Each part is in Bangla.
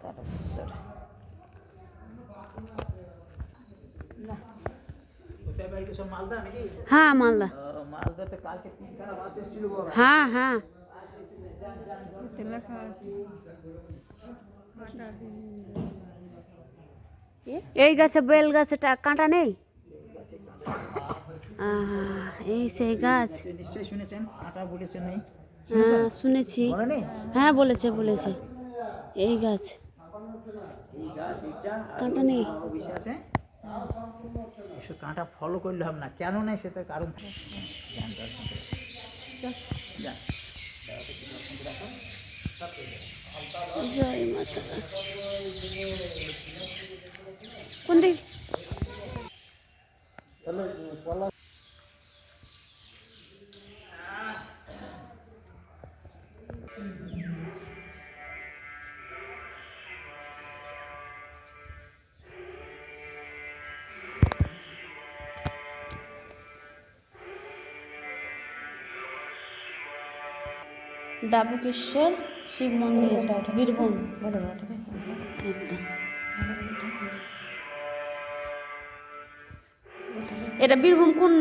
তারপর না কোথায় বাড়ি তো সব মালদা নাকি? হ্যাঁ মালদা। মালদাতে কালকে 3খানা বাস এসেছিল বাবা। হ্যাঁ হ্যাঁ এই গাছে বেল গাছে কাঁটা নেই। এই সেই গাছ। নিশ্চয়ই শুনেছেন, কাঁটা বলেছেন নেই? হ্যাঁ শুনেছি। বলেনি? হ্যাঁ বলেছে বলেছে। এই গাছ এই গাছ এইটা কাঁটা নেই। অবশ্যই আছে। এসব কাঁটা ফলো করলে হবে না, কেন নেই সেটা কারণ থাকে। জয় মাতা। কোন দিক? ডাবুকেশ্বর শিব মন্দির, বীরভূম। একদম। এটা বীরভূম কোন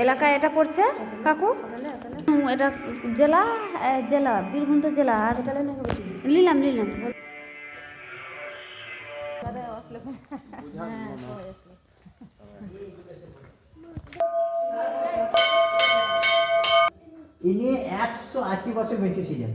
এলাকায় এটা পড়ছে কাকু? এটা জেলা, জেলা বীরভূম তো জেলা। আর নিলাম নিলাম। ইনি 180 বছর বেঁচে ছিলেন।